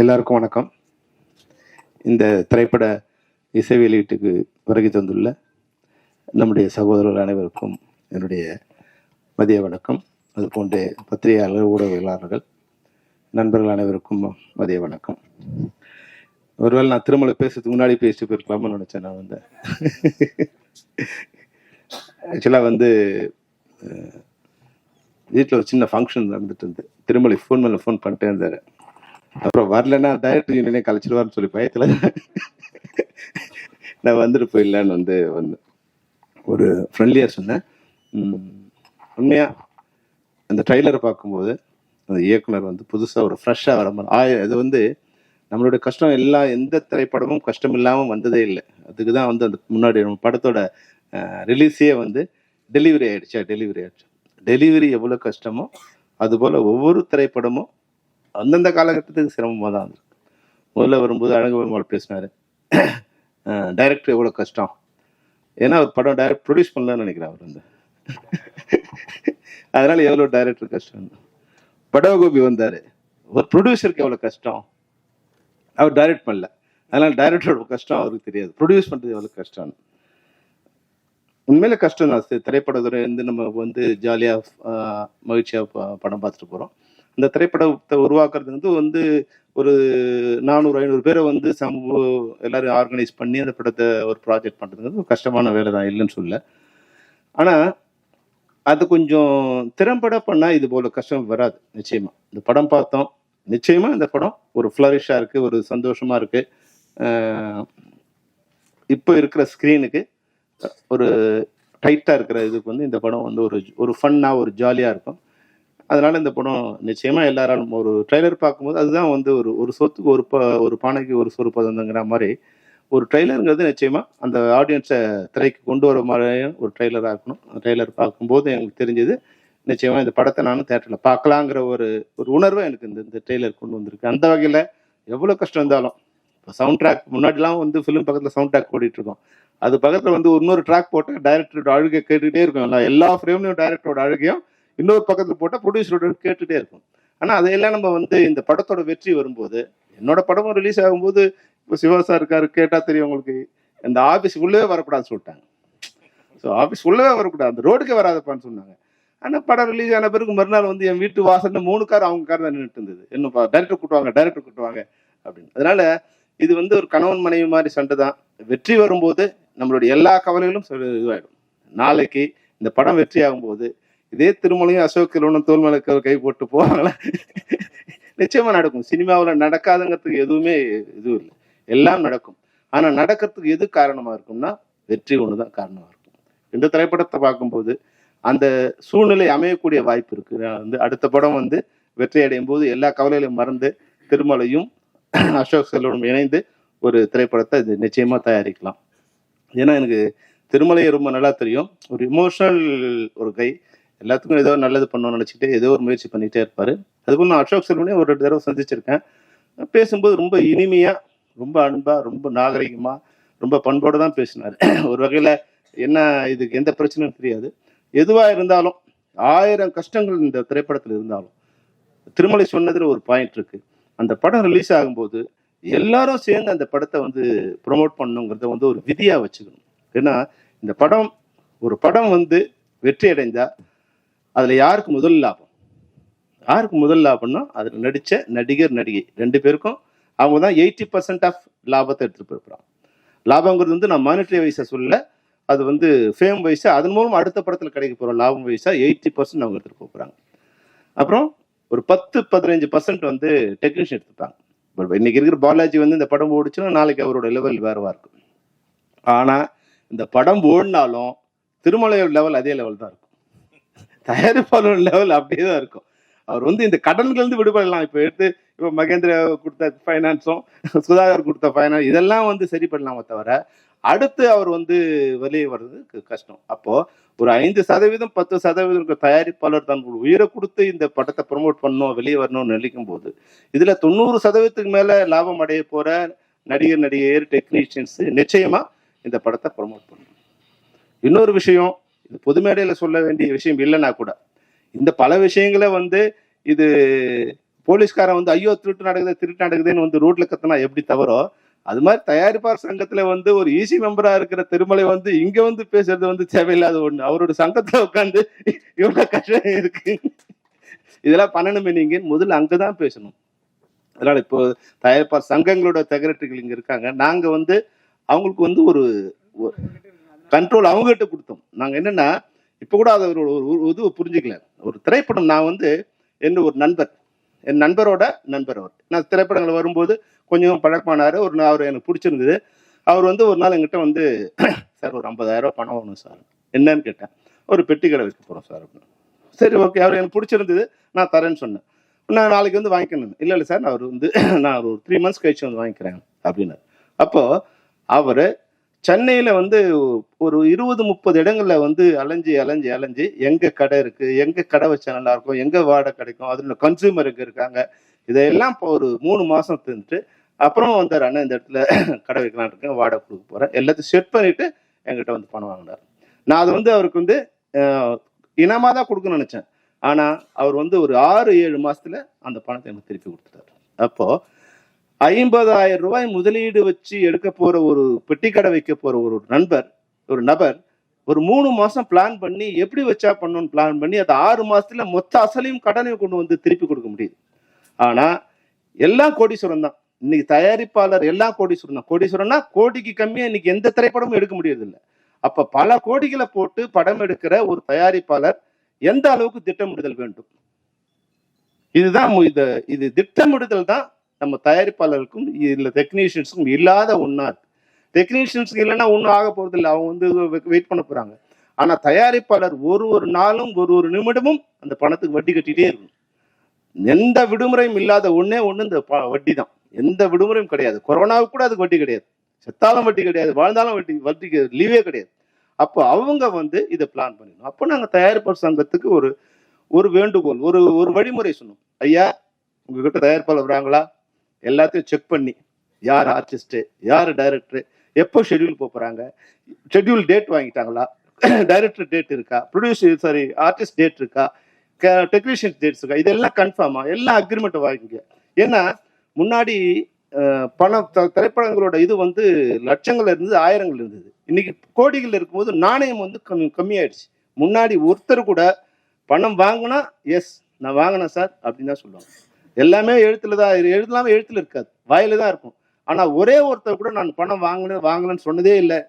எல்லாருக்கும் வணக்கம். இந்த திரைப்பட இசை வெளியீட்டுக்கு வருகை தந்துள்ள நம்முடைய சகோதரர்கள் அனைவருக்கும் என்னுடைய மதிய வணக்கம். அதுபோன்ற பத்திரிகையாளர்கள், ஊடகவியலாளர்கள், நண்பர்கள் அனைவருக்கும் மதிய வணக்கம். ஒருவேளை நான் திருமலை பேசுறதுக்கு முன்னாடி பேசிட்டு போயிருக்கலாம்னு நினச்சேன். நான் ஆக்சுவலாக வீட்டில் ஒரு சின்ன ஃபங்க்ஷன் நடந்துட்டு இருந்து திருமலை ஃபோன் மேலே ஃபோன் பண்ணிட்டே இருந்தார். அப்புறம் வரலன்னா டைரக்டர் யூனியனே கழிச்சிடுவார்னு சொல்லி பயத்தில் நான் வந்துட்டு போயிடலான்னு வந்தேன். ஒரு ஃப்ரெண்ட்லியாக சொன்னேன். உண்மையாக அந்த ட்ரைலரை பார்க்கும்போது அந்த இயக்குனர் புதுசாக ஒரு ஃப்ரெஷ்ஷாக வர மாதிரி அது நம்மளுடைய கஷ்டம் எந்த திரைப்படமும் கஷ்டம் இல்லாமல் வந்ததே இல்லை. அதுக்கு தான் அந்த முன்னாடி நம்ம படத்தோட ரிலீஸே டெலிவரி ஆயிடுச்சு. டெலிவரி எவ்வளோ கஷ்டமோ அதுபோல் ஒவ்வொரு திரைப்படமும் அந்தந்த காலகட்டத்துக்கு சிரமமாக தான் இருந்திருக்கு. முதல்ல வரும்போது அழகுபெருமாள் பேசினார், டைரக்டர் எவ்வளோ கஷ்டம். ஏன்னா ஒரு படம் டைரக்ட் ப்ரொடியூஸ் பண்ணலான்னு நினைக்கிறேன் அவர் அதனால எவ்வளோ டைரக்டர் கஷ்டம். படகோபி வந்தார், ஒரு ப்ரொடியூசருக்கு எவ்வளோ கஷ்டம். அவர் டைரக்ட் பண்ணல, அதனால டைரக்டரோட கஷ்டம் அவருக்கு தெரியாது. ப்ரொடியூஸ் பண்ணுறது எவ்வளோ கஷ்டம். உண்மையில கஷ்டம் தான். திரைப்படத்துறை நம்ம ஜாலியாக மகிழ்ச்சியாக படம் பார்த்துட்டு போகிறோம். இந்த திரைப்படத்தை உருவாக்குறது ஒரு 400-500 பேரை எல்லாரும் ஆர்கனைஸ் பண்ணி அந்த படத்தை ஒரு ப்ராஜெக்ட் பண்ணுறதுங்கிறது கஷ்டமான வேலை தான், இல்லைன்னு சொல்ல. ஆனால் அது கொஞ்சம் திறம்பட பண்ணால் இது போல கஷ்டம் வராது. நிச்சயமாக இந்த படம் பார்த்தோம், நிச்சயமாக இந்த படம் ஒரு ஃப்ளரிஷாக இருக்குது, ஒரு சந்தோஷமாக இருக்குது. இப்போ இருக்கிற ஸ்க்ரீனுக்கு ஒரு டைட்டாக இருக்கிற இதுக்கு இந்த படம் ஒரு ஃபன்னாக ஒரு ஜாலியாக இருக்கும். அதனால இந்த படம் நிச்சயமாக எல்லாராலும் ஒரு ட்ரெய்லர் பார்க்கும்போது அதுதான் ஒரு சொத்துக்கு ஒரு பானைக்கு ஒரு சொறு பதங்கிற மாதிரி ஒரு ட்ரெய்லருங்கிறது நிச்சயமாக அந்த ஆடியன்ஸை திரைக்கு கொண்டு வர மாதிரியான ஒரு ட்ரெய்லராக இருக்கணும். ட்ரெய்லர் பார்க்கும்போது எனக்கு தெரிஞ்சது நிச்சயமாக இந்த படத்தை நானும் தேட்டரில் பார்க்கலாங்கிற ஒரு உணர்வை எனக்கு இந்த ட்ரெய்லர் கொண்டு வந்திருக்கு. அந்த வகையில் எவ்வளோ கஷ்டம் இருந்தாலும் இப்போ சவுண்ட் ட்ராக் முன்னாடிலாம் ஃபிலிம் பக்கத்தில் சவுண்ட் ட்ராக் ஓடிட்டுருக்கோம். அது பக்கத்தில் இன்னொரு ட்ராக் போட்டால் டைரக்டரோட அழுகை கேட்டுக்கிட்டே இருக்கும். எல்லா ஃப்ரேம்லையும் டைரக்டரோட அழுகையும் இன்னொரு பக்கத்தில் போட்டால் ப்ரொடியூசரோட கேட்டுகிட்டே இருக்கும். ஆனால் அதையெல்லாம் நம்ம இந்த படத்தோட வெற்றி வரும்போது, என்னோட படமும் ரிலீஸ் ஆகும்போது இப்போ சிவா சார் இருக்காரு, கேட்டால் தெரியும் உங்களுக்கு, அந்த ஆஃபீஸ் உள்ளவே வரக்கூடாதுன்னு சொல்லிட்டாங்க. ஸோ ஆஃபீஸ் உள்ளவே வரக்கூடாது, அந்த ரோடுக்கே வராதப்பான்னு சொன்னாங்க. ஆனால் படம் ரிலீஸ் ஆன பிறகு மறுநாள் என் வீட்டு வாசலில் 3 கார் அவங்க கார் தான் நின்றுட்டு இருந்தது. இன்னும் டைரக்டர் கூட்டுவாங்க அப்படின்னு. அதனால இது ஒரு கணவன் மனைவி மாதிரி சண்டை தான். வெற்றி வரும்போது நம்மளுடைய எல்லா கவலைகளும் இதுவாயிடும். நாளைக்கு இந்த படம் வெற்றி ஆகும்போது இதே திருமலையும் அசோக் செல்வனும் தோல் மேல கை போட்டு போவாங்களா? நிச்சயமா நடக்கும். சினிமாவில் நடக்காதுங்கிறதுக்கு எதுவுமே இதுவும் இல்லை, எல்லாம் நடக்கும். ஆனா நடக்கிறதுக்கு எது காரணமா இருக்கும்னா வெற்றி ஒண்ணுதான் காரணமா இருக்கும். இந்த திரைப்படத்தை பார்க்கும்போது அந்த சூழ்நிலை அமையக்கூடிய வாய்ப்பு இருக்கு. அடுத்த படம் வெற்றி அடையும் போது எல்லா கவலைகளையும் மறந்து திருமலையும் அசோக் செல்வனும் இணைந்து ஒரு திரைப்படத்தை இது நிச்சயமா தயாரிக்கலாம். ஏன்னா எனக்கு திருமலையை ரொம்ப நல்லா தெரியும். ஒரு இமோஷனல் ஒரு கை, எல்லாத்துக்கும் ஏதோ நல்லது பண்ணணும்னு நினச்சிக்கிட்டு ஏதோ ஒரு முயற்சி பண்ணிகிட்டே இருப்பார். அதுபோல் நான் அசோக் செல்வனே ஒரு 2 தடவை சந்திச்சிருக்கேன். பேசும்போது ரொம்ப இனிமையாக, ரொம்ப அன்பாக, ரொம்ப நாகரிகமாக, ரொம்ப பண்போடு தான் பேசினார். ஒரு வகையில் என்ன இதுக்கு எந்த பிரச்சனையும் தெரியாது. எதுவாக இருந்தாலும் 1000 கஷ்டங்கள் இந்த திரைப்படத்தில் இருந்தாலும் திருமலை சொன்னதில் ஒரு பாயிண்ட் இருக்குது. அந்த படம் ரிலீஸ் ஆகும்போது எல்லாரும் சேர்ந்து அந்த படத்தை ப்ரொமோட் பண்ணணுங்கிறத ஒரு விதியாக வச்சுக்கணும். ஏன்னா இந்த படம் ஒரு படம் வெற்றி அடைந்தா அதில் யாருக்கு முதல் லாபம்னா அதில் நடித்த நடிகர் நடிகை 2 பேருக்கும் அவங்க தான் 80% ஆஃப் லாபத்தை எடுத்துகிட்டு போயிருப்பாங்க. லாபங்கிறது நான் மானிட்டரி வைஸாக சொல்ல, அது ஃபேம் வைஸாக அதன் மூலம் அடுத்த படத்தில் கிடைக்க போகிற லாபம் வைஸாக 80% அவங்க எடுத்துகிட்டு போகிறாங்க. அப்புறம் ஒரு 10-15% டெக்னீஷியன் எடுத்துப்பாங்க. இன்னைக்கு இருக்கிற பாலாஜி இந்த படம் ஓடிச்சுன்னா நாளைக்கு அவரோட லெவல் வேறவா இருக்கும். ஆனால் இந்த படம் ஓடினாலும் திருமலையோட லெவல் அதே லெவல் தான் இருக்கும், தயாரிப்பாளர் லெவல் அப்படியே தான் இருக்கும். அவர் இந்த கடன்கள்ந்து விடுபடலாம். இப்போ மகேந்திர கொடுத்த ஃபைனான்ஸும் சுதாகர் கொடுத்த ஃபைனான்ஸ் இதெல்லாம் சரி பண்ணலாமே தவிர அடுத்து அவர் வெளியே வர்றதுக்கு கஷ்டம். அப்போ ஒரு 5% 10% தயாரிப்பாளர் தான் உயிரை கொடுத்து இந்த படத்தை ப்ரொமோட் பண்ணணும், வெளியே வரணும்னு நினைக்கும் போது இதுல 90% மேல லாபம் அடைய போற நடிகர் நடிகையர் டெக்னீஷியன்ஸ் நிச்சயமா இந்த படத்தை ப்ரொமோட் பண்ணணும். இன்னொரு விஷயம், இது பொது மேடையில் சொல்ல வேண்டிய விஷயம் இல்லைன்னா கூட இந்த பல விஷயங்களை இது போலீஸ்காரன் வந்து ஐயோ திருட்டு நடக்குதுன்னு வந்து ரோட்ல கத்தினா எப்படி தவறோ, அது மாதிரி தயாரிப்பாளர் சங்கத்துல வந்து ஒரு ஈசி மெம்பரா இருக்கிற திருமலை வந்து இங்க வந்து பேசுறது வந்து தேவையில்லாத ஒண்ணு. அவரோட சங்கத்துல உட்காந்து இவ்வளவு கஷ்டம் இருக்கு, இதெல்லாம் பண்ணணுமே நீங்க முதல்ல அங்கதான் பேசணும். அதனால இப்போ தயாரிப்பாளர் சங்கங்களோட செக்ரட்டரிகள் இங்க இருக்காங்க. நாங்க வந்து அவங்களுக்கு வந்து ஒரு கண்ட்ரோல் அவங்ககிட்ட கொடுத்தோம். நாங்க என்னன்னா இப்ப கூட அதை ஒரு இது புரிஞ்சுக்கல. ஒரு திரைப்படம் நான் வந்து என்ன ஒரு நண்பர், என் நண்பரோட நண்பர் அவர். நான் திரைப்படங்கள் வரும்போது கொஞ்சம் பழக்கமானாரு. அவர் எனக்கு பிடிச்சிருந்தது. அவர் வந்து ஒரு நாள் என்கிட்ட வந்து சார் ஒரு 50,000 ரூபாய் பணம் வேணும் சார். என்னன்னு கேட்டேன். ஒரு பெட்டி கடை வைக்க போறோம் சார் அப்படின்னு. சரி ஓகே, அவர் எனக்கு பிடிச்சிருந்தது, நான் தரேன்னு சொன்னேன். நான் நாளைக்கு வந்து வாங்கிக்கணும். இல்லை சார் நான் வந்து நான் ஒரு 3 months கழிச்சு வந்து வாங்கிக்கிறேன் அப்படின்னாரு. அப்போ அவர் சென்னையில் வந்து ஒரு 20-30 இடங்கள்ல வந்து அலைஞ்சு எங்கே கடை இருக்குது, எங்கே கடை வச்சா நல்லா இருக்கும், எங்கே வாடகை கிடைக்கும், அதில் கன்சியூமர் எங்கே இருக்காங்க, இதையெல்லாம் இப்போ ஒரு 3 மாதம் இருந்துட்டு அப்புறம் வந்தார். அண்ணன் இந்த இடத்துல கடை வைக்கலான்னு இருக்கேன், வாடகை கொடுக்க போகிறேன், எல்லாத்தையும் செட் பண்ணிவிட்டு என்கிட்ட வந்து பணம் வாங்கினார். நான் அது வந்து அவருக்கு வந்து இனமாக தான் கொடுக்கணும்னு நினச்சேன். ஆனால் அவர் வந்து ஒரு 6-7 மாதத்தில் அந்த பணத்தை எனக்கு திருப்பி கொடுத்துட்டார். அப்போது 50,000 ரூபாய் முதலீடு வச்சு எடுக்க போற ஒரு பெட்டி கடை வைக்க போற ஒரு நபர் ஒரு 3 மாசம் பிளான் பண்ணி எப்படி வச்சா பண்ணணும்னு பிளான் பண்ணி அது 6 மாசத்துல மொத்த அசலையும் கடனையும் கொண்டு வந்து திருப்பி கொடுக்க முடியுது. ஆனா எல்லாம் கோடீஸ்வரன் தான். இன்னைக்கு தயாரிப்பாளர் எல்லாம் கோடீஸ்வரன் தான். கோடீஸ்வரன்னா கோடிக்கு கம்மியா இன்னைக்கு எந்த திரைப்படமும் எடுக்க முடியறது இல்லை. அப்ப பல கோடிகளை போட்டு படம் எடுக்கிற ஒரு தயாரிப்பாளர் எந்த அளவுக்கு திட்டமிடுதல் வேண்டும்? இதுதான் இது திட்டமிடுதல் தான் நம்ம தயாரிப்பாளருக்கும் இல்லை டெக்னீஷியன்ஸுக்கும் இல்லாத ஒன்றா இருக்கு. டெக்னீஷியன்ஸுக்கு இல்லைன்னா ஒன்றும் ஆக போகிறது இல்லை, அவங்க வந்து வெயிட் பண்ண போகிறாங்க. ஆனால் தயாரிப்பாளர் ஒரு நாளும் ஒரு நிமிடமும் அந்த பணத்துக்கு வட்டி கட்டிகிட்டே இருக்கணும். எந்த விடுமுறையும் இல்லாத ஒன்றே ஒன்று இந்த வட்டி தான். எந்த விடுமுறையும் கிடையாது. கொரோனாவுக்கு கூட அதுக்கு வட்டி கிடையாது, செத்தாலும் வட்டி கிடையாது, வாழ்ந்தாலும் வட்டிக்கு லீவே கிடையாது. அப்போ அவங்க வந்து இதை பிளான் பண்ணிடணும். அப்போ நாங்கள் தயாரிப்பாளர் சங்கத்துக்கு ஒரு வேண்டுகோள், ஒரு வழிமுறை சொன்னோம். ஐயா உங்ககிட்ட தயாரிப்பாளர் வராங்களா, எல்லாத்தையும் செக் பண்ணி யார் ஆர்டிஸ்ட்டு, யார் டைரக்டரு, எப்போ ஷெட்யூல் போகிறாங்க, ஷெட்யூல் டேட் வாங்கிட்டாங்களா, டைரக்டர் டேட் இருக்கா, ப்ரொடியூசர் ஆர்டிஸ்ட் டேட் இருக்கா, டெக்னீஷியன் டேட்ஸ் இருக்கா, இதெல்லாம் கன்ஃபார்மா எல்லாம் அக்ரிமெண்ட் வாங்கிங்க. ஏன்னா முன்னாடி பணம் திரைப்படங்களோட இது வந்து லட்சங்கள் இருந்தது, ஆயிரங்கள் இருந்தது. இன்னைக்கு கோடிகள் இருக்கும்போது நாணயம் வந்து கம்மியாயிடுச்சு. முன்னாடி ஒருத்தர் கூட பணம் வாங்கினா எஸ் நான் வாங்கினேன் சார் அப்படின்னு தான் சொல்லுவாங்க. எல்லாமே எழுத்துல தான், எழுத்துல இருக்காது, வாயில தான் இருக்கும். ஆனா ஒரே ஒருத்தர் கூட நான் பணம் வாங்கலன்னு சொன்னதே இல்லை.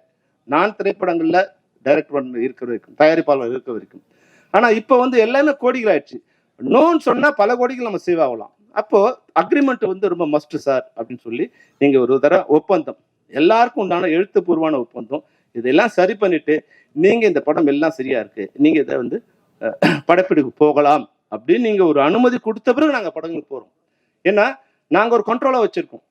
நான் திரைப்படங்கள்ல டைரக்ட் பண்ண இருக்கிற வரைக்கும், தயாரிப்பாளர் இருக்க வரைக்கும். ஆனா இப்ப வந்து எல்லாமே கோடிகள் ஆயிடுச்சு. நோன்னு சொன்னா பல கோடிகள் நம்ம சேவ் ஆகலாம். அப்போ அக்ரிமெண்ட் வந்து ரொம்ப மஸ்ட் சார் அப்படின்னு சொல்லி நீங்க ஒரு தடவை ஒப்பந்தம், எல்லாருக்கும் உண்டான எழுத்துப்பூர்வமான ஒப்பந்தம், இதெல்லாம் சரி பண்ணிட்டு நீங்க இந்த படம் எல்லாம் சரியா இருக்கு, நீங்க இதை வந்து படப்பிடிப்பு போகலாம் அப்படின்னு நீங்க ஒரு அனுமதி கொடுத்த பிறகு நாங்க படங்களுக்கு போறோம். ஏன்னா நாங்க ஒரு கண்ட்ரோலா வச்சிருக்கோம்.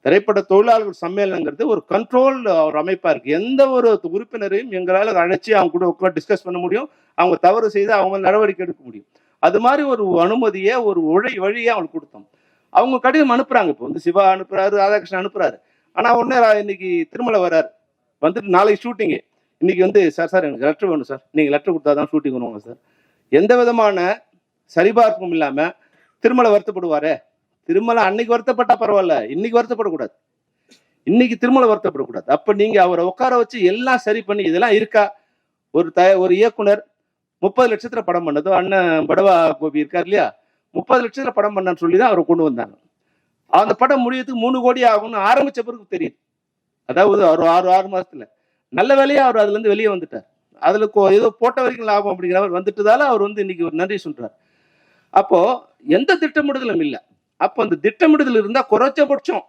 திரைப்பட தொழிலாளர்கள் சம்மேளனங்கிறது ஒரு கண்ட்ரோல் ஒரு அமைப்பா இருக்கு. எந்த ஒரு உறுப்பினரையும் எங்களால் அழைச்சி அவங்க கூட உட்காந்து டிஸ்கஸ் பண்ண முடியும், அவங்க தவறு செய்து அவங்க நடவடிக்கை எடுக்க முடியும். அது மாதிரி ஒரு அனுமதியை ஒரு வழியை அவங்களுக்கு கொடுத்தோம். அவங்க கடிதம் அனுப்புறாங்க. இப்போ வந்து சிவா அனுப்புறாரு, ராதாகிருஷ்ணன் அனுப்புறாரு. ஆனா உடனே இன்னைக்கு திருமலை வர்றாரு, வந்துட்டு நாளைக்கு ஷூட்டிங்கு, இன்னைக்கு வந்து சார் எனக்கு லெட்டர் வேணும் சார், நீங்க லெட்டர் கொடுத்தாதான் ஷூட்டிங் பண்ணுவாங்க சார். எந்த விதமான சரிபார்ப்பும் இல்லாம திருமலை வருத்தப்படுவாரே. திருமலை அன்னைக்கு வருத்தப்பட்டா பரவாயில்ல, இன்னைக்கு வருத்தப்படக்கூடாது. இன்னைக்கு திருமலை வருத்தப்படக்கூடாது. அப்ப நீங்க அவரை உட்கார வச்சு எல்லாம் சரி பண்ணி இதெல்லாம் இருக்கா. ஒரு இயக்குனர் 30 லட்சத்துல படம் பண்ணதோ, அண்ணன் படவா கோபி இருக்கார் இல்லையா, 30 லட்சத்துல படம் பண்ணான்னு சொல்லிதான் அவரை கொண்டு வந்தாங்க. அந்த படம் முடியறதுக்கு 3 கோடி ஆகும்னு ஆரம்பிச்ச பிறகு தெரியுது. அதாவது ஒரு 6 மாசத்துல நல்ல வேலையா அவர் அதுல இருந்து வெளியே வந்துட்டார். அதுல ஏதோ போட்ட வரைக்கும் லாபம் அப்படிங்கிற மாதிரி வந்துட்டதால அவர் வந்து இன்னைக்கு ஒரு நன்றி சொல்றாரு. அப்போ எந்த திட்டமிடுதலும் இல்லை. அப்போ அந்த திட்டமிடுதல் இருந்தா குறைச்சபட்சம்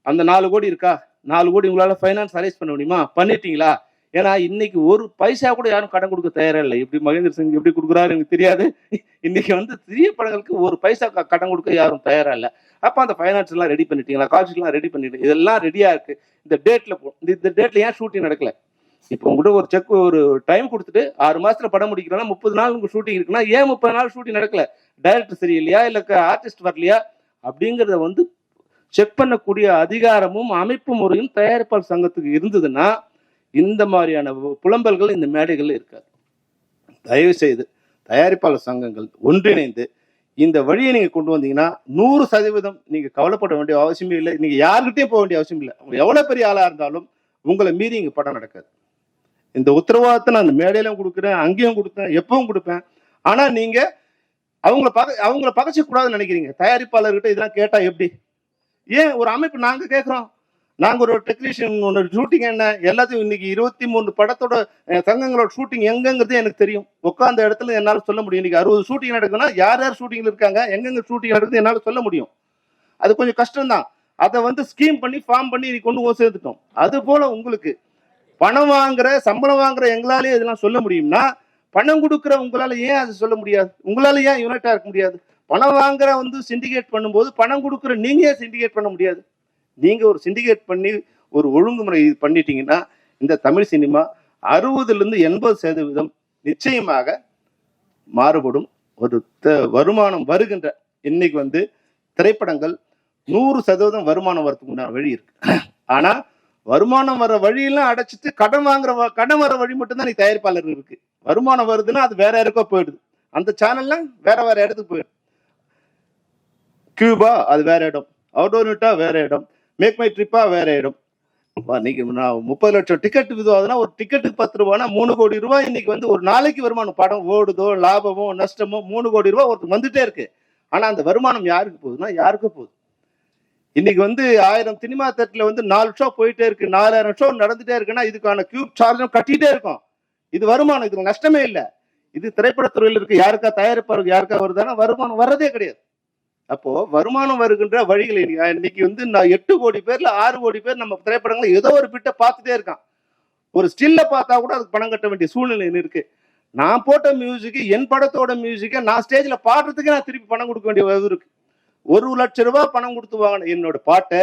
அந்த 4 கோடி இருக்கா, 4 கோடி உங்களால ஃபைனான்ஸ் அரேஞ்ச் பண்ண முடியுமா, பண்ணிட்டீங்களா? ஏன்னா இன்னைக்கு ஒரு பைசா கூட யாரும் கடன் கொடுக்க தயாரா இல்லை. இப்படி மகேந்திர சிங் எப்படி கொடுக்குறாரு எனக்கு தெரியாது. இன்னைக்கு வந்து சிறிய படங்களுக்கு ஒரு பைசா கடன் கொடுக்க யாரும் தயாரா இல்லை. அப்போ அந்த ஃபைனான்ஸ் எல்லாம் ரெடி பண்ணிட்டீங்களா, கால்ஷீட் எல்லாம் ரெடி பண்ணிட்டு இதெல்லாம் ரெடியா இருக்கு, இந்த டேட்ல ஏன் ஷூட்டிங் நடக்கல? இப்போ உங்கள்கிட்ட ஒரு செக் ஒரு டைம் கொடுத்துட்டு 6 மாசத்துல படம் முடிக்கிறோம்னா 30 நாள் உங்களுக்கு ஷூட்டிங் இருக்குன்னா ஏன் 30 நாள் ஷூட்டிங் நடக்கல? டைரக்டர் சரியில்லையா, இல்லை ஆர்டிஸ்ட் வரலையா அப்படிங்கிறத வந்து செக் பண்ணக்கூடிய அதிகாரமும் அமைப்பு முறையும் தயாரிப்பாளர் சங்கத்துக்கு இருந்ததுன்னா இந்த மாதிரியான புலம்பல்கள் இந்த மேடைகள் இருக்காது. தயவு செய்து தயாரிப்பாளர் சங்கங்கள் ஒன்றிணைந்து இந்த வழியை நீங்க கொண்டு வந்தீங்கன்னா 100% நீங்க கவலைப்பட வேண்டிய அவசியமே இல்லை. நீங்க யாருக்கிட்டையும் போக வேண்டிய அவசியம் இல்லை. எவ்வளவு பெரிய ஆளா இருந்தாலும் உங்களை மீறி இங்க படம் நடக்காது. இந்த உத்தரவாதத்தை நான் அந்த மேடையிலும் கொடுக்குறேன், அங்கேயும் கொடுப்பேன், எப்பவும் கொடுப்பேன். ஆனா நீங்க அவங்கள பகச்ச கூடாதுன்னு நினைக்கிறீங்க. தயாரிப்பாளர்கிட்ட இதெல்லாம் கேட்டா எப்படி? ஏன் ஒரு அமைப்பு நாங்க கேட்கிறோம். நாங்க ஒரு டெக்னீஷியன் ஷூட்டிங் என்ன எல்லாத்தையும் இன்னைக்கு 23 படத்தோட தங்கங்களோட ஷூட்டிங் எங்கங்கிறது எனக்கு தெரியும். உட்காந்த இடத்துல என்னால சொல்ல முடியும். இன்னைக்கு 60 ஷூட்டிங் நடக்குதுன்னா யார் யார் ஷூட்டிங்ல இருக்காங்க, எங்கெங்க ஷூட்டிங் நடக்குது என்னால சொல்ல முடியும். அது கொஞ்சம் கஷ்டம் தான். அதை வந்து ஸ்கீம் பண்ணி ஃபார்ம் பண்ணி இன்னைக்கு கொண்டு சேர்த்துட்டோம். அது போல உங்களுக்கு பணம் வாங்குற சம்பளம் வாங்குற எங்களாலே இதெல்லாம் சொல்ல முடியும்னா, பணம் கொடுக்குற உங்களால ஏன் அது சொல்ல முடியாது? உங்களால ஏன் யுனைட்டா இருக்க முடியாது? பணம் வாங்குற வந்து சிண்டிகேட் பண்ணும்போது பணம் கொடுக்குற நீங்க ஏன் சிண்டிகேட் பண்ண முடியாது? நீங்க ஒரு சிண்டிகேட் பண்ணி ஒரு ஒழுங்குமுறை பண்ணிட்டீங்கன்னா இந்த தமிழ் சினிமா 60% நிச்சயமாக மாறுபடும். ஒரு வருமானம் வருகின்ற இன்னைக்கு வந்து திரைப்படங்கள் 100% வருமானம் வரதுக்கு முன்னாடி வழி இருக்கு. ஆனா வருமானம் வர வழியெல்லாம் அடைச்சிட்டு கடன் வர வழி மட்டும்தான் நீ தயாரிப்பாளர் இருக்கு. வருமானம் வருதுன்னா அது வேற யாருக்கோ போயிடுது. அந்த சேனல்லாம் வேற இடத்துக்கு போயிடுது. கியூபா அது வேற இடம், அவுடோனிட்டா வேற இடம், மேக் மை ட்ரிப்பா வேற இடம். இன்னைக்கு நான் 30 லட்சம் டிக்கெட் விதுவாதுன்னா ஒரு டிக்கெட்டுக்கு 10 ரூபாய்னா 3 கோடி ரூபாய் இன்னைக்கு வந்து ஒரு நாளைக்கு வருமானம். படம் ஓடுதோ லாபமோ நஷ்டமோ 3 கோடி ரூபாய் ஒருத்தர் வந்துட்டே இருக்கு. ஆனா அந்த வருமானம் யாருக்கு போகுதுன்னா யாருக்கும் போகுது. இன்னைக்கு வந்து 1000 சினிமா தேட்டர்ல வந்து 4 ஷோ போயிட்டே இருக்கு, 4000 ஷோ நடந்துட்டே இருக்குன்னா இதுக்கான கியூப் சார்ஜும் கட்டிட்டே இருக்கும். இது வருமானம், இதுக்கு நஷ்டமே இல்லை. இது திரைப்படத்துறையில் இருக்கு. யாருக்கா தயாரிப்பாளருக்கு யாருக்கா வருதுன்னா வருமானம் வர்றதே கிடையாது. அப்போ வருமானம் வருகின்ற வழிகள் இன்னைக்கு வந்து நான் 8 கோடி பேர்ல 6 கோடி பேர் நம்ம திரைப்படங்களை ஏதோ ஒரு பிட்ட பார்த்துட்டே இருக்கான். ஒரு ஸ்டில்ல பார்த்தா கூட அதுக்கு பணம் கட்ட வேண்டிய சூழ்நிலை இருக்கு. நான் போட்ட மியூசிக்கு என் படத்தோட மியூசிக்கை நான் ஸ்டேஜ்ல பாடுறதுக்கு நான் திருப்பி பணம் கொடுக்க வேண்டிய இருக்கு. 1 லட்சம் ரூபாய் பணம் கொடுத்து வாங்கின என்னோட பாட்டை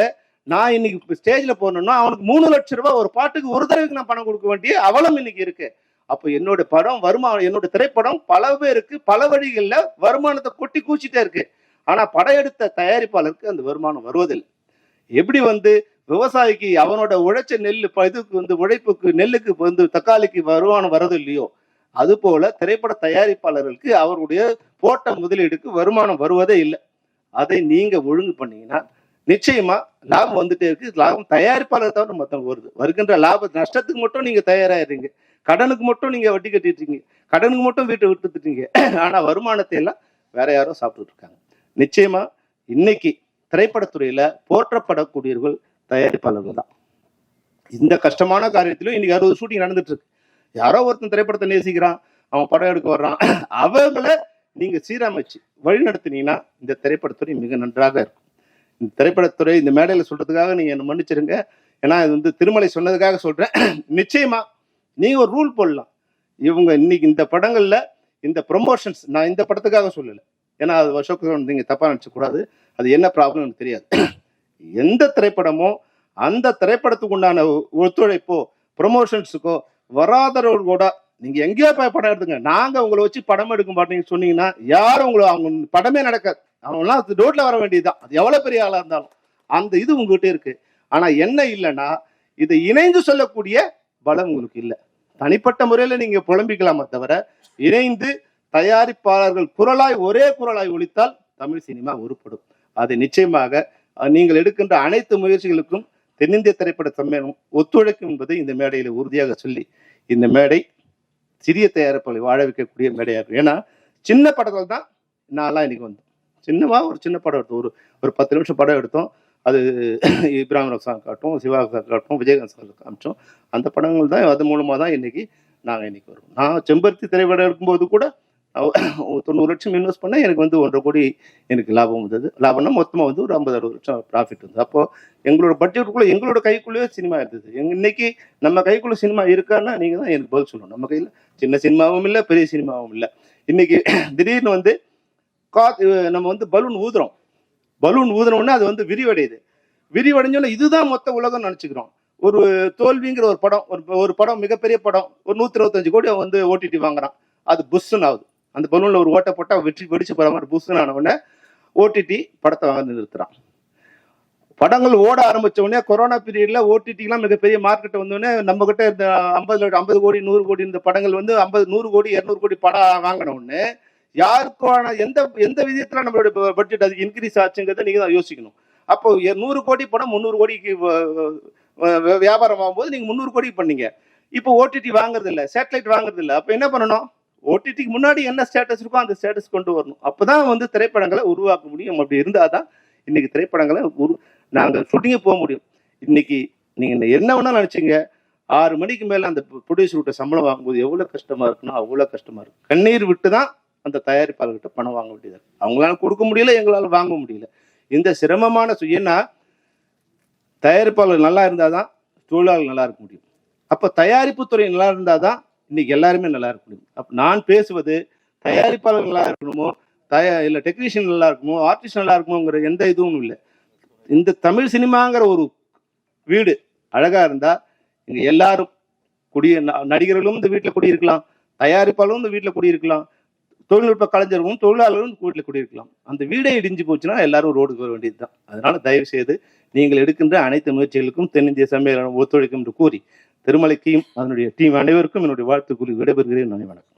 நான் இன்னைக்கு ஸ்டேஜ்ல போனோம்னா அவனுக்கு 3 லட்சம் ரூபாய் ஒரு பாட்டுக்கு ஒரு தடவைக்கு நான் பணம் கொடுக்க வேண்டிய அவலம் இன்னைக்கு இருக்கு. அப்போ என்னோட படம் வருமானம், என்னோட திரைப்படம் பல பேருக்கு பல வழிகள்ல வருமானத்தை கொட்டி கூச்சிட்டே இருக்கு. ஆனா படம் எடுத்த தயாரிப்பாளருக்கு அந்த வருமானம் வருவதில்லை. எப்படி வந்து விவசாயிக்கு அவனோட உழைச்ச இதுக்கு வந்து உழைப்புக்கு நெல்லுக்கு வந்து தக்காளிக்கு வருமானம் வரது இல்லையோ, அது போல திரைப்பட தயாரிப்பாளர்களுக்கு அவருடைய போட்ட முதலீடுக்கு வருமானம் வருவதே இல்லை. அதை நீங்க ஒழுங்கு பண்ணீங்கன்னா நிச்சயமா லாபம் வந்துட்டே இருக்கு. லாபம் தயாரிப்பாளர் தவிர மொத்தம் வருது. வருகின்ற லாப நஷ்டத்துக்கு மட்டும் நீங்க தயாராகிறீங்க. கடனுக்கு மட்டும் நீங்க வட்டி கட்டிட்டு இருக்கீங்க. கடனுக்கு மட்டும் வீட்டை விட்டுட்டீங்க. ஆனா வருமானத்தை எல்லாம் வேற யாரும் சாப்பிட்டுட்டு இருக்காங்க. நிச்சயமா இன்னைக்கு திரைப்படத்துறையில போற்றப்படக்கூடியவர்கள் தயாரிப்பாளர்கள் தான். இந்த கஷ்டமான காரியத்திலும் இன்னைக்கு 60 ஷூட்டிங் நடந்துட்டு இருக்கு. யாரோ ஒருத்தன் திரைப்படத்தை நேசிக்கிறான், அவன் படம் எடுக்க வர்றான். அவங்களை நீங்க சீரமைச்சு வழி நடத்தினீங்கன்னா இந்த திரைப்படத்துறை மிக நன்றாக இருக்கும். இந்த திரைப்படத்துறை இந்த மேடையில சொல்றதுக்காக நீங்க என்ன மன்னிச்சிருங்க. ஏன்னா இது வந்து திருமலை சொன்னதுக்காக சொல்றேன். நிச்சயமா நீங்க ஒரு ரூல் போடலாம். இவங்க இன்னைக்கு இந்த படங்கள்ல இந்த ப்ரொமோஷன்ஸ் நான் இந்த படத்துக்காக சொல்லலை. ஏன்னா அது அசோக் நீங்க தப்பா நினைச்ச கூடாது. அது என்ன ப்ராப்ளம் எனக்கு தெரியாது. எந்த திரைப்படமோ அந்த திரைப்படத்துக்கு உண்டான ஒத்துழைப்போ ப்ரொமோஷன்ஸுக்கோ வராதவர்கள் கூட நீங்க எங்கேயோ போய் படம் எடுத்துங்க, நாங்க உங்களை வச்சு படம் எடுக்க மாட்டீங்கன்னு சொன்னீங்கன்னா யாரும் உங்களை அவங்க படமே நடக்காது. அவங்களாம் ரோட்ல வர வேண்டியதுதான். அது எவ்வளவு பெரிய ஆளா இருந்தாலும் அந்த இது உங்ககிட்ட இருக்கு. ஆனா என்ன இல்லைன்னா இதை இணைந்து சொல்லக்கூடிய பலம் உங்களுக்கு இல்லை. தனிப்பட்ட முறையில நீங்க புலம்பிக்கலாமே தவிர இணைந்து தயாரிப்பாளர்கள் குரலாய் ஒரே குரலாய் ஒலித்தால் தமிழ் சினிமா உருப்படும். அது நிச்சயமாக நீங்கள் எடுக்கின்ற அனைத்து முயற்சிகளுக்கும் தென்னிந்திய திரைப்பட சம்மேளனம் ஒத்துழைக்கும் என்பதை இந்த மேடையில உறுதியாக சொல்லி, இந்த மேடை சிறிய தயாரிப்புகளை வாழ வைக்கக்கூடிய மேடையா இருக்கும். ஏன்னா சின்ன படங்கள் தான் நான்லாம் இன்னைக்கு வந்தோம். ஒரு சின்ன படம் எடுத்தோம், ஒரு 10 நிமிஷம் படம் எடுத்தோம். அது இப்ராஹிம் ரசான் காட்டும், சிவா காட்டும், விஜயகாந்த் சார் காமிச்சோம். அந்த படங்கள் தான் அது மூலமாக தான் இன்னைக்கு நாங்கள் இன்னைக்கு வருவோம். நான் செம்பருத்தி திரைப்படம் எடுக்கும்போது கூட 90 லட்சம் இன்வெஸ்ட் பண்ண எனக்கு வந்து 1.5 கோடி எனக்கு லாபம் வந்தது. லாபம்னா மொத்தமாக வந்து ஒரு 50-60 லட்சம் ப்ராஃபிட் வந்தது. அப்போ எங்களோட பட்ஜெட்டுக்குள்ள எங்களோட கைக்குள்ளேயே சினிமா இருந்தது. இன்னைக்கு நம்ம கைக்குள்ள சினிமா இருக்கான்னா நீங்க தான் எனக்கு பதில் சொல்லணும். நம்ம கையில் சின்ன சினிமாவும் இல்லை, பெரிய சினிமாவும் இல்லை. இன்னைக்கு திடீர்னு வந்து நம்ம வந்து பலூன் ஊதுறோம்னா அது வந்து விரிவடைஞ்சோன்னா இதுதான் மொத்த உலகம் நினைச்சுக்கிறோம். ஒரு தோல்விங்கிற ஒரு படம் மிகப்பெரிய படம் ஒரு 125 கோடி வந்து ஓடிடி வாங்குறான். அது புஷ்ன்னு ஆகுது. அந்த பலூன்ல ஒரு ஓட்டை போட்டா வெடிச்சு போற மாதிரி புஷ்ன்னு ஆன உடனே ஓடிடி படத்தை வாங்க நிறுத்துறான். படங்கள் ஓட ஆரம்பிச்ச உடனே கொரோனா பீரியட்ல ஓடிடிலாம் மிகப்பெரிய மார்க்கெட் வந்தோடனே நம்ம கிட்ட இந்த 50 கோடி 100 கோடி இந்த படங்கள் வந்து 50 100 கோடி 200 கோடி படம் வாங்கின உடனே யாருக்கான எந்த எந்த விதத்துல நம்மளுடைய பட்ஜெட் அது இன்க்ரீஸ் ஆச்சுங்கிறத நீங்க தான் யோசிக்கணும். அப்போ 100 கோடி பணம் 300 கோடிக்கு வியாபாரம் ஆகும்போது நீங்க 300 கோடி பண்ணீங்க. இப்போ ஓடிடி வாங்குறது இல்ல, சேட்டலைட் வாங்குறது இல்ல. அப்ப என்ன பண்ணணும்? ஓடிடிக்கு முன்னாடி என்ன ஸ்டேட்டஸ் இருக்கோ அந்த ஸ்டேட்டஸ் கொண்டு வரணும். அப்பதான் வந்து திரைப்படங்களை உருவாக்க முடியும். அப்படி இருந்தாதான் இன்னைக்கு திரைப்படங்களை நாங்க ஷூட்டிங்கே போக முடியும். இன்னைக்கு நீங்க என்ன வேணாலும் நினைச்சீங்க, 6 மணிக்கு மேல அந்த ப்ரொடியூசர் கிட்ட சம்பளம் வாங்கும்போது எவ்வளவு கஷ்டமா இருக்குன்னா அவ்வளவு கஷ்டமா இருக்கு. கண்ணீர் விட்டு தான் அந்த தயாரிப்பாளர்கிட்ட பணம் வாங்க வேண்டியது. அவங்களால கொடுக்க முடியல, எங்களால வாங்க முடியல. இந்த சிரமமான ஏன்னா தயாரிப்பாளர் நல்லா இருந்தாதான் தொழிலாளர் நல்லா இருக்க முடியும். அப்ப தயாரிப்பு துறை நல்லா இருந்தாதான் இன்னைக்கு எல்லாருமே நல்லா இருக்க முடியும். அப்ப நான் பேசுவது தயாரிப்பாளர் நல்லா இருக்கணுமோ, இல்ல டெக்னீஷியன் நல்லா இருக்குமோ, ஆர்டிஸ்ட் நல்லா இருக்குமோங்கிற எந்த இதுவும் இல்லை. இந்த தமிழ் சினிமாங்கிற ஒரு வீடு அழகா இருந்தா இங்க எல்லாரும் நடிகர்களும் இந்த வீட்டுல குடியிருக்கலாம், தயாரிப்பாளரும் இந்த வீட்டுல குடியிருக்கலாம், தொழில்நுட்ப கலைஞர்களும் தொழிலாளர்களும் இந்த வீட்டுல குடியிருக்கலாம். அந்த வீடே இடிஞ்சு போச்சுன்னா எல்லாரும் ரோடுக்கு வர வேண்டியதுதான். அதனால தயவு செய்து நீங்கள் எடுக்கின்ற அனைத்து முயற்சிகளுக்கும் தென்னிந்திய சம்மேளனம் ஒத்துழைக்கும் என்று கூறி திருமலைக்கும் அதனுடைய டீம் அனைவருக்கும் என்னுடைய வாழ்த்து கூறி விடைபெறுகிறேன். நன்றி, வணக்கம்.